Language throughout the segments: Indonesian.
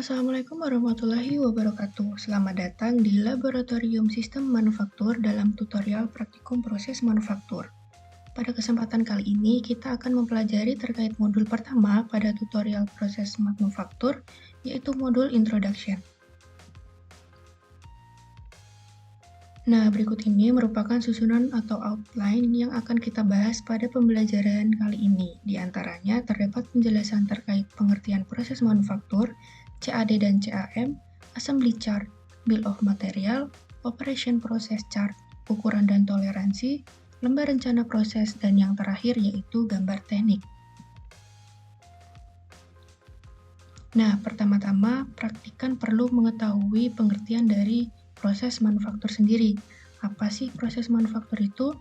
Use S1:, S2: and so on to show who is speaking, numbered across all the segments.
S1: Assalamualaikum warahmatullahi wabarakatuh. Selamat datang di Laboratorium Sistem Manufaktur dalam tutorial praktikum proses manufaktur. Pada kesempatan kali ini, kita akan mempelajari terkait modul pertama pada tutorial proses manufaktur, yaitu modul Introduction. Nah, berikut ini merupakan susunan atau outline yang akan kita bahas pada pembelajaran kali ini. Di antaranya terdapat penjelasan terkait pengertian proses manufaktur, CAD dan CAM, assembly chart, bill of material, operation process chart, ukuran dan toleransi, lembar rencana proses, dan yang terakhir yaitu gambar teknik. Nah, pertama-tama praktikan perlu mengetahui pengertian dari proses manufaktur sendiri. Apa sih proses manufaktur itu?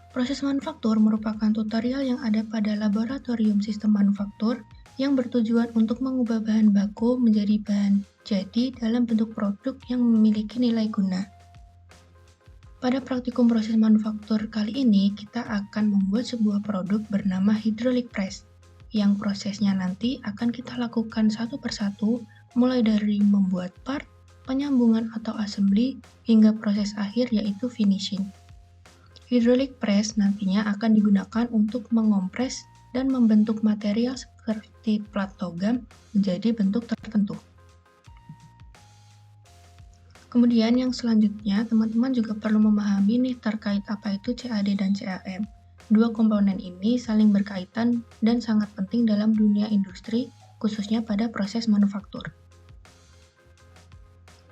S1: Proses manufaktur merupakan tutorial yang ada pada laboratorium sistem manufaktur yang bertujuan untuk mengubah bahan baku menjadi bahan jadi dalam bentuk produk yang memiliki nilai guna. Pada praktikum proses manufaktur kali ini, kita akan membuat sebuah produk bernama hydraulic press, yang prosesnya nanti akan kita lakukan satu persatu, mulai dari membuat part, penyambungan atau assembly, hingga proses akhir yaitu finishing. Hydraulic press nantinya akan digunakan untuk mengompres dan membentuk material seperti plat logam menjadi bentuk tertentu. Kemudian yang selanjutnya, teman-teman juga perlu memahami nih terkait apa itu CAD dan CAM. Dua komponen ini saling berkaitan dan sangat penting dalam dunia industri, khususnya pada proses manufaktur.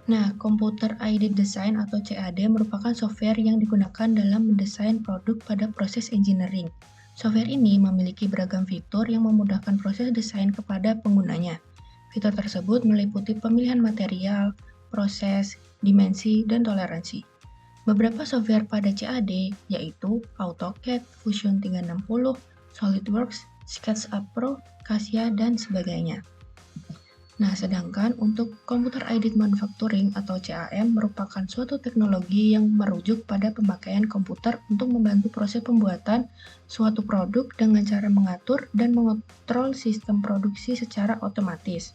S1: Nah, Computer Aided Design atau CAD merupakan software yang digunakan dalam mendesain produk pada proses engineering. Software ini memiliki beragam fitur yang memudahkan proses desain kepada penggunanya. Fitur tersebut meliputi pemilihan material, proses, dimensi, dan toleransi. Beberapa software pada CAD yaitu AutoCAD, Fusion 360, SolidWorks, SketchUp Pro, Cassia, dan sebagainya. Nah, sedangkan untuk Computer Aided Manufacturing atau CAM merupakan suatu teknologi yang merujuk pada pemakaian komputer untuk membantu proses pembuatan suatu produk dengan cara mengatur dan mengontrol sistem produksi secara otomatis.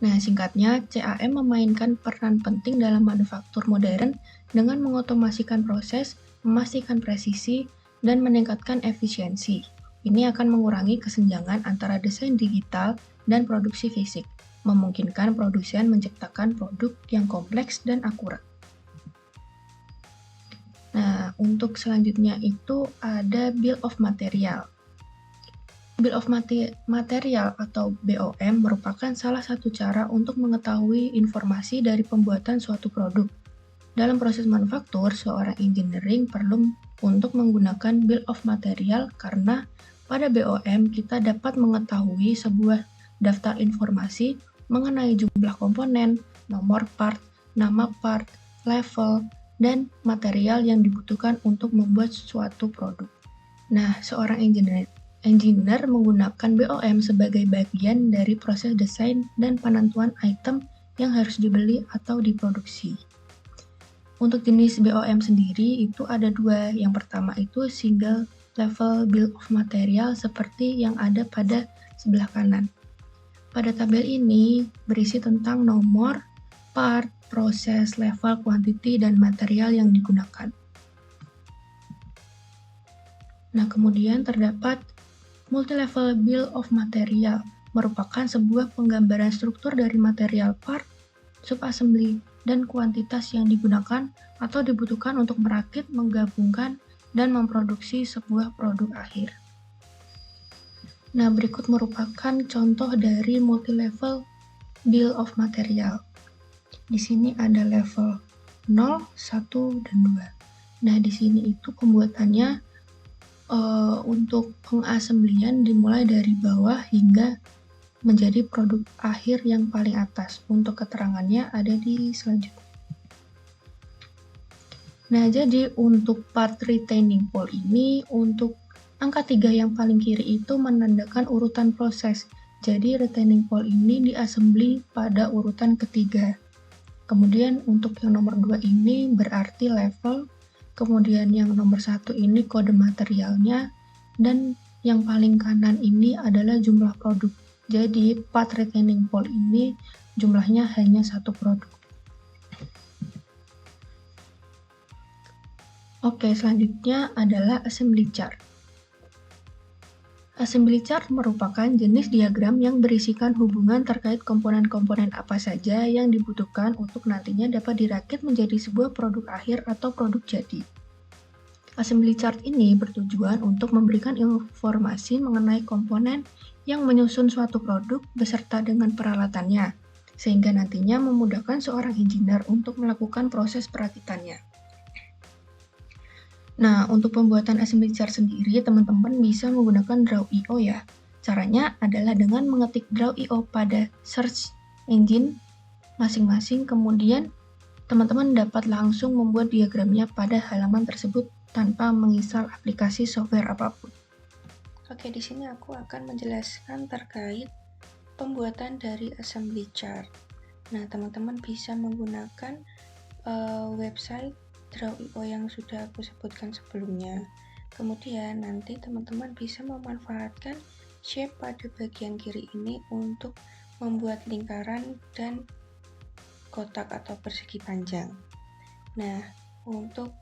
S1: Nah, singkatnya, CAM memainkan peran penting dalam manufaktur modern dengan mengotomasikan proses, memastikan presisi, dan meningkatkan efisiensi. Ini akan mengurangi kesenjangan antara desain digital dan produksi fisik, memungkinkan produsen menciptakan produk yang kompleks dan akurat. Nah, untuk selanjutnya itu ada Bill of Material. Bill of Material atau BOM merupakan salah satu cara untuk mengetahui informasi dari pembuatan suatu produk. Dalam proses manufaktur, seorang engineering perlu untuk menggunakan Bill of Material karena pada BOM kita dapat mengetahui sebuah daftar informasi mengenai jumlah komponen, nomor part, nama part, level, dan material yang dibutuhkan untuk membuat suatu produk. Nah, seorang engineer menggunakan BOM sebagai bagian dari proses desain dan penentuan item yang harus dibeli atau diproduksi. Untuk jenis BOM sendiri itu ada dua. Yang pertama itu single level bill of material seperti yang ada pada sebelah kanan. Pada tabel ini berisi tentang nomor, part, proses, level, quantity, dan material yang digunakan. Nah, kemudian terdapat multi-level bill of material, merupakan sebuah penggambaran struktur dari material part, subassembly, dan kuantitas yang digunakan atau dibutuhkan untuk merakit, menggabungkan, dan memproduksi sebuah produk akhir. Nah, berikut merupakan contoh dari multi-level bill of material. Di sini ada level 0, 1, dan 2. Nah, di sini itu pembuatannya untuk pengassemblyan dimulai dari bawah hingga menjadi produk akhir yang paling atas. Untuk keterangannya ada di selanjutnya. Nah, jadi untuk part retaining wall ini, untuk angka 3 yang paling kiri itu menandakan urutan proses. Jadi retaining wall ini diassembly pada urutan ketiga. Kemudian untuk yang nomor 2 ini berarti level. Kemudian yang nomor 1 ini kode materialnya. Dan yang paling kanan ini adalah jumlah produk. Jadi part retaining wall ini jumlahnya hanya satu produk. Oke, selanjutnya adalah assembly chart. Assembly chart merupakan jenis diagram yang berisikan hubungan terkait komponen-komponen apa saja yang dibutuhkan untuk nantinya dapat dirakit menjadi sebuah produk akhir atau produk jadi. Assembly chart ini bertujuan untuk memberikan informasi mengenai komponen yang menyusun suatu produk beserta dengan peralatannya, sehingga nantinya memudahkan seorang engineer untuk melakukan proses perakitannya. Nah, untuk pembuatan assembly chart sendiri, teman-teman bisa menggunakan Draw.io ya. Caranya adalah dengan mengetik Draw.io pada search engine masing-masing, kemudian teman-teman dapat langsung membuat diagramnya pada halaman tersebut tanpa menginstal aplikasi software apapun. Oke, di sini aku akan menjelaskan terkait pembuatan dari assembly chart. Nah, teman-teman bisa menggunakan website Draw.io yang sudah aku sebutkan sebelumnya. Kemudian nanti teman-teman bisa memanfaatkan shape pada bagian kiri ini untuk membuat lingkaran dan kotak atau persegi panjang. Nah, untuk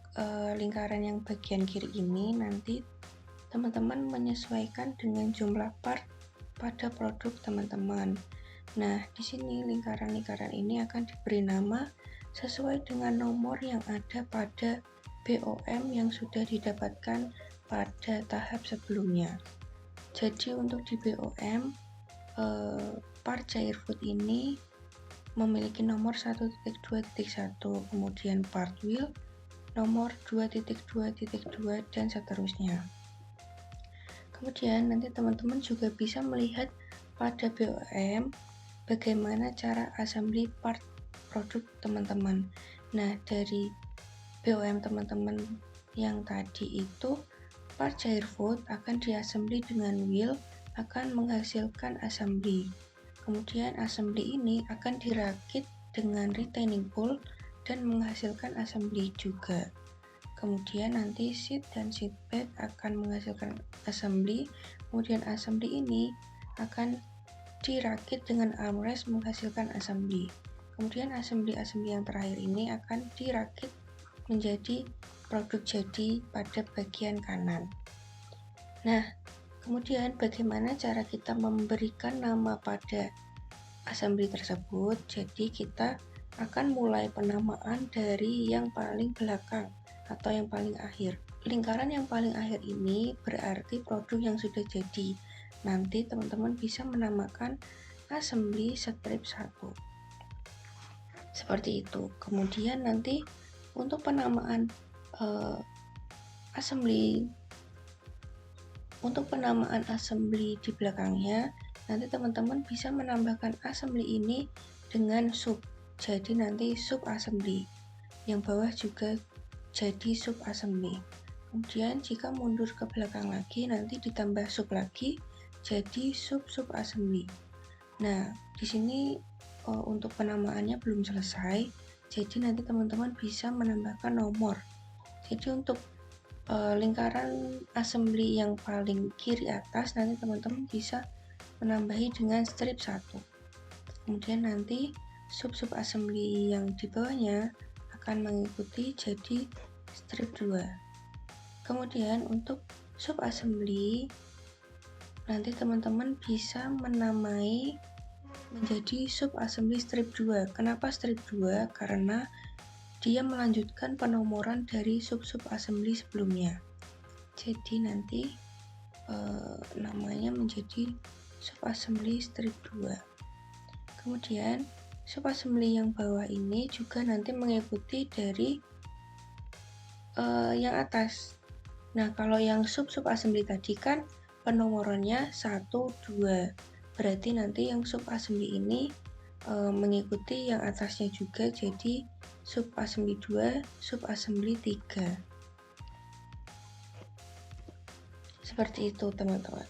S1: lingkaran yang bagian kiri ini nanti teman-teman menyesuaikan dengan jumlah part pada produk teman-teman. Nah, di sini lingkaran-lingkaran ini akan diberi nama sesuai dengan nomor yang ada pada BOM yang sudah didapatkan pada tahap sebelumnya. Jadi untuk di BOM, part cair food ini memiliki nomor 1.2.1, kemudian part wheel nomor 2.2.2 dan seterusnya. Kemudian nanti teman-teman juga bisa melihat pada BOM bagaimana cara assembly part produk teman-teman. Nah, dari BOM teman-teman yang tadi itu, part cair food akan diassembly dengan wheel akan menghasilkan assembly. Kemudian assembly ini akan dirakit dengan retaining wall dan menghasilkan assembly juga. Kemudian nanti seat dan seat bed akan menghasilkan assembly. Kemudian assembly ini akan dirakit dengan armrest menghasilkan assembly. Kemudian assembly yang terakhir ini akan dirakit menjadi produk jadi pada bagian kanan. Nah, kemudian bagaimana cara kita memberikan nama pada assembly tersebut? Jadi kita akan mulai penamaan dari yang paling belakang atau yang paling akhir. Lingkaran yang paling akhir ini berarti produk yang sudah jadi. Nanti teman-teman bisa menamakan assembly strip 1. Seperti itu. Kemudian nanti untuk penamaan assembly di belakangnya, nanti teman-teman bisa menambahkan assembly ini dengan sub. Jadi nanti sub assembly. Yang bawah juga jadi sub assembly. Kemudian jika mundur ke belakang lagi nanti ditambah sub lagi jadi sub assembly. Nah, di sini untuk penamaannya belum selesai. Jadi nanti teman-teman bisa menambahkan nomor. Jadi untuk lingkaran assembly yang paling kiri atas nanti teman-teman bisa menambahi dengan strip 1. Kemudian nanti sub assembly yang di bawahnya akan mengikuti jadi strip 2. Kemudian untuk sub assembly nanti teman-teman bisa menamai menjadi sub assembly strip 2. Kenapa strip 2? Karena dia melanjutkan penomoran dari sub assembly sebelumnya. Jadi nanti namanya menjadi sub assembly strip 2. Kemudian sub assembly yang bawah ini juga nanti mengikuti dari yang atas. Nah, kalau yang sub assembly tadi kan penomorannya 1, 2. Berarti nanti yang sub assembly ini mengikuti yang atasnya juga, jadi sub assembly 2, sub assembly 3. Seperti itu teman-teman.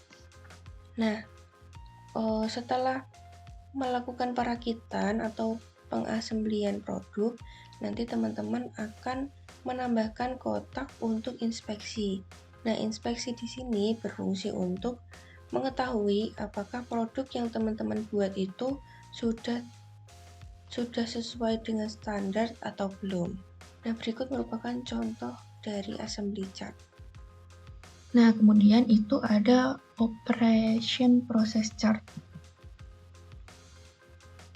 S1: Nah, setelah melakukan perakitan atau pengassemblyan produk, nanti teman-teman akan menambahkan kotak untuk inspeksi. Nah, inspeksi di sini berfungsi untuk
S2: mengetahui apakah produk yang teman-teman buat itu sudah sesuai dengan standar atau belum. Nah, berikut merupakan contoh dari assembly chart.
S1: Nah, kemudian itu ada operation process chart.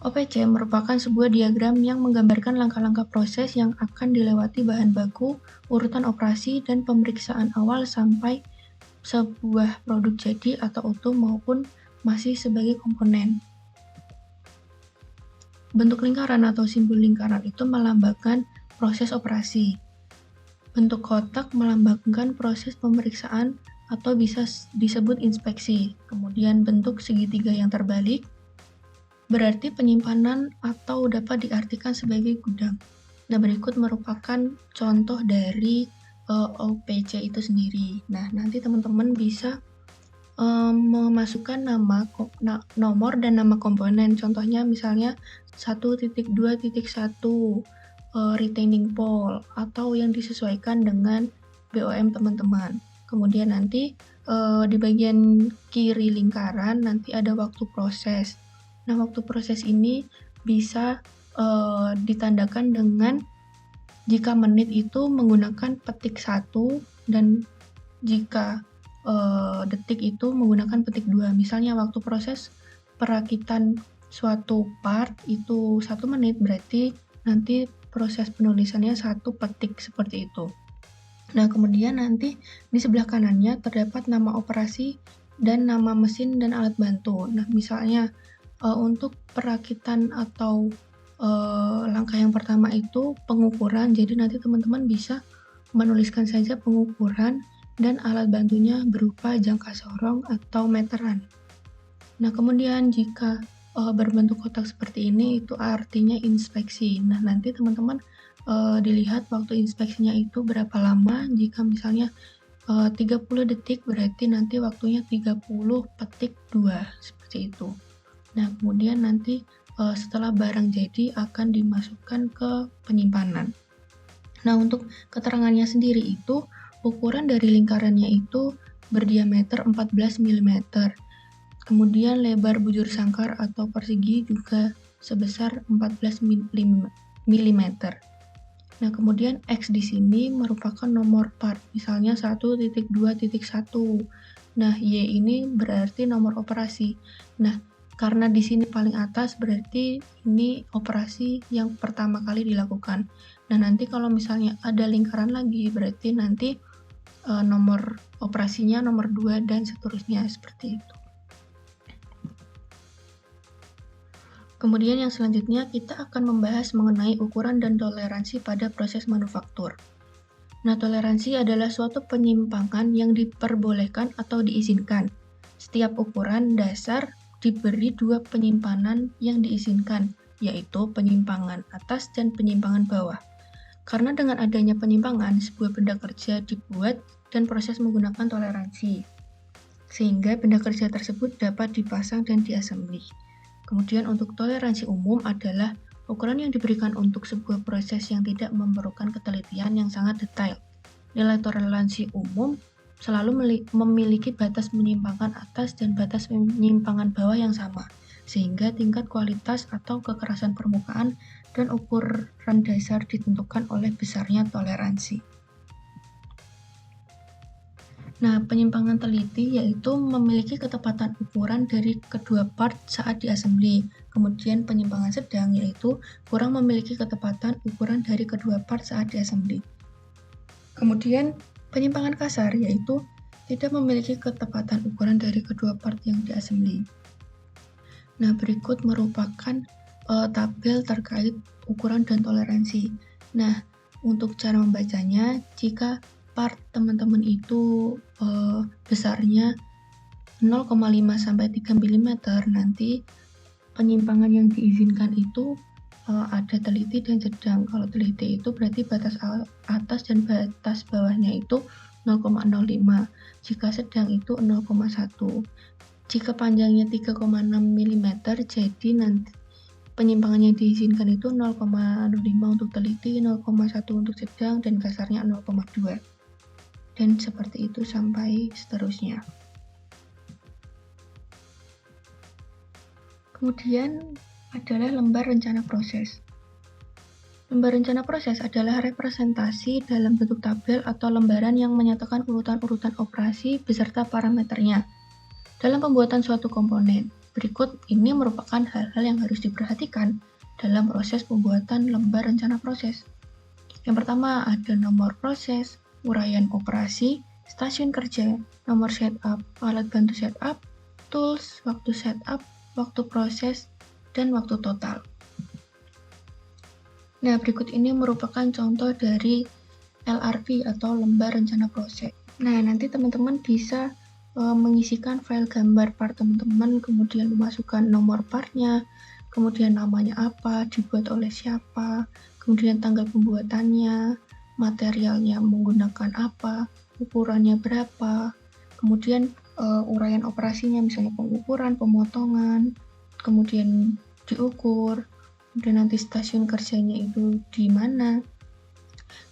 S1: OPC merupakan sebuah diagram yang menggambarkan langkah-langkah proses yang akan dilewati bahan baku, urutan operasi, dan pemeriksaan awal sampai sebuah produk jadi atau utuh maupun masih sebagai komponen. Bentuk lingkaran atau simbol lingkaran itu melambangkan proses operasi. Bentuk kotak melambangkan proses pemeriksaan atau bisa disebut inspeksi. Kemudian bentuk segitiga yang terbalik berarti penyimpanan atau dapat diartikan sebagai gudang. Nah, berikut merupakan contoh dari OPC itu sendiri. Nah, nanti teman-teman bisa memasukkan nomor dan nama komponen. Contohnya misalnya 1.2.1 retaining pole atau yang disesuaikan dengan BOM teman-teman. Kemudian nanti di bagian kiri lingkaran nanti ada waktu proses. Nah, waktu proses ini bisa ditandakan dengan jika menit itu menggunakan petik 1 dan jika detik itu menggunakan petik 2. Misalnya waktu proses perakitan suatu part itu 1 menit, berarti nanti proses penulisannya 1 petik seperti itu. Nah, kemudian nanti di sebelah kanannya terdapat nama operasi dan nama mesin dan alat bantu. Nah, misalnya untuk perakitan atau langkah yang pertama itu pengukuran, jadi nanti teman-teman bisa menuliskan saja pengukuran dan alat bantunya berupa jangka sorong atau meteran. Nah, kemudian jika berbentuk kotak seperti ini itu artinya inspeksi. Nah, nanti teman-teman dilihat waktu inspeksinya itu berapa lama. Jika misalnya 30 detik berarti nanti waktunya 30 petik 2 seperti itu. Nah, kemudian nanti setelah barang jadi akan dimasukkan ke penyimpanan. Nah, untuk keterangannya sendiri itu ukuran dari lingkarannya itu berdiameter 14 mm. Kemudian lebar bujur sangkar atau persegi juga sebesar 14 mm. Nah, kemudian X di sini merupakan nomor part, misalnya 1.2.1. Nah, Y ini berarti nomor operasi. Nah, karena di sini paling atas berarti ini operasi yang pertama kali dilakukan. Nah, nanti kalau misalnya ada lingkaran lagi berarti nanti nomor operasinya nomor 2 dan seterusnya seperti itu. Kemudian yang selanjutnya kita akan membahas mengenai ukuran dan toleransi pada proses manufaktur. Nah, toleransi adalah suatu penyimpangan yang diperbolehkan atau diizinkan. Setiap ukuran dasar diberi 2 penyimpanan yang diizinkan, yaitu penyimpangan atas dan penyimpangan bawah. Karena dengan adanya penyimpangan, sebuah benda kerja dibuat dan proses menggunakan toleransi, sehingga benda kerja tersebut dapat dipasang dan diassembly. Kemudian untuk toleransi umum adalah ukuran yang diberikan untuk sebuah proses yang tidak memerlukan ketelitian yang sangat detail. Nilai toleransi umum selalu memiliki batas penyimpangan atas dan batas penyimpangan bawah yang sama, sehingga tingkat kualitas atau kekerasan permukaan dan ukuran dasar ditentukan oleh besarnya toleransi. Nah, penyimpangan teliti yaitu memiliki ketepatan ukuran dari kedua part saat diassembly. Kemudian penyimpangan sedang yaitu kurang memiliki ketepatan ukuran dari kedua part saat diassembly. Kemudian penyimpangan kasar yaitu tidak memiliki ketepatan ukuran dari kedua part yang diassembly. Nah, berikut merupakan tabel terkait ukuran dan toleransi. Nah, untuk cara membacanya, jika part teman-teman itu besarnya 0,5 sampai 3 mm, nanti penyimpangan yang diizinkan itu ada teliti dan sedang. Kalau teliti itu berarti batas atas dan batas bawahnya itu 0,05. Jika sedang itu 0,1. Jika panjangnya 3,6 mm, jadi nanti penyimpangan yang diizinkan itu 0,05 untuk teliti, 0,1 untuk sedang, dan kasarnya 0,2. Dan seperti itu sampai seterusnya. Kemudian adalah lembar rencana proses. Lembar rencana proses adalah representasi dalam bentuk tabel atau lembaran yang menyatakan urutan-urutan operasi beserta parameternya dalam pembuatan suatu komponen. Berikut ini merupakan hal-hal yang harus diperhatikan dalam proses pembuatan lembar rencana proses. Yang pertama ada nomor proses, uraian operasi, stasiun kerja, nomor setup, alat bantu setup, tools, waktu setup, waktu proses, dan waktu total. Nah, berikut ini merupakan contoh dari LRP atau lembar rencana proses. Nah, nanti teman-teman bisa mengisikan file gambar part teman-teman, kemudian memasukkan nomor partnya, kemudian namanya apa, dibuat oleh siapa, kemudian tanggal pembuatannya, materialnya menggunakan apa, ukurannya berapa, kemudian uraian operasinya, misalnya pengukuran, pemotongan, kemudian diukur, kemudian nanti stasiun kerjanya itu di mana.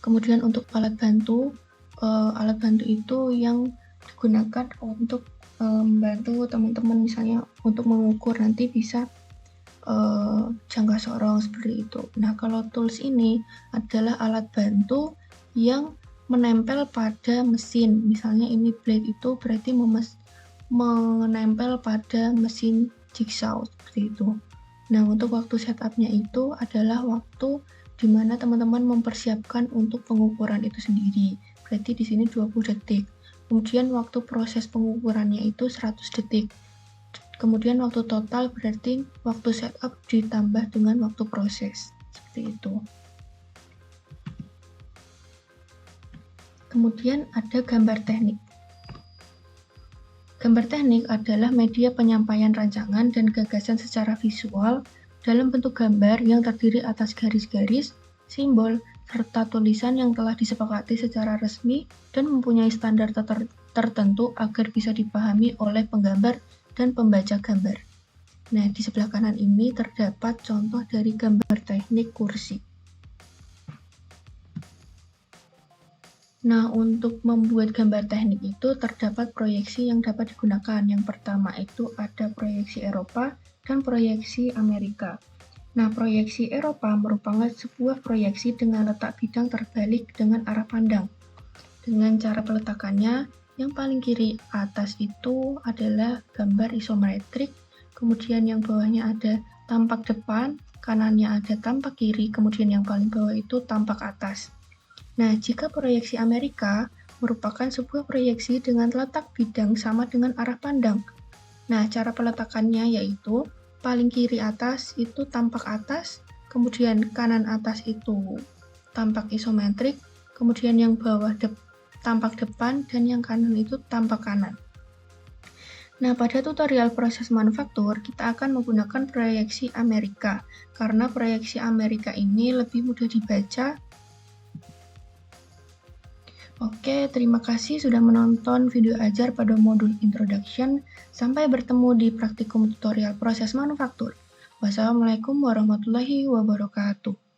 S1: Kemudian untuk alat bantu itu yang digunakan untuk membantu teman-teman misalnya untuk mengukur nanti bisa jangka sorong seperti itu. Nah, kalau tools ini adalah alat bantu yang menempel pada mesin. Misalnya ini blade itu berarti menempel pada mesin jigsaw seperti itu. Nah, untuk waktu setupnya itu adalah waktu di mana teman-teman mempersiapkan untuk pengukuran itu sendiri. Berarti di sini 20 detik. Kemudian waktu proses pengukurannya itu 100 detik. Kemudian waktu total berarti waktu setup ditambah dengan waktu proses. Seperti itu. Kemudian ada gambar teknik. Gambar teknik adalah media penyampaian rancangan dan gagasan secara visual dalam bentuk gambar yang terdiri atas garis-garis, simbol, serta tulisan yang telah disepakati secara resmi dan mempunyai standar tertentu agar bisa dipahami oleh penggambar dan pembaca gambar. Nah, di sebelah kanan ini terdapat contoh dari gambar teknik kursi. Nah, untuk membuat gambar teknik itu terdapat proyeksi yang dapat digunakan. Yang pertama itu ada proyeksi Eropa dan proyeksi Amerika. Nah, proyeksi Eropa merupakan sebuah proyeksi dengan letak bidang terbalik dengan arah pandang. Dengan cara peletakannya, yang paling kiri atas itu adalah gambar isometrik, kemudian yang bawahnya ada tampak depan, kanannya ada tampak kiri, kemudian yang paling bawah itu tampak atas. Nah, jika proyeksi Amerika merupakan sebuah proyeksi dengan letak bidang sama dengan arah pandang. Nah, cara peletakannya yaitu paling kiri atas itu tampak atas, kemudian kanan atas itu tampak isometrik, kemudian yang bawah tampak depan, dan yang kanan itu tampak kanan. Nah, pada tutorial proses manufaktur, kita akan menggunakan proyeksi Amerika, karena proyeksi Amerika ini lebih mudah dibaca. Oke, terima kasih sudah menonton video ajar pada modul Introduction. Sampai bertemu di praktikum tutorial proses manufaktur. Wassalamualaikum warahmatullahi wabarakatuh.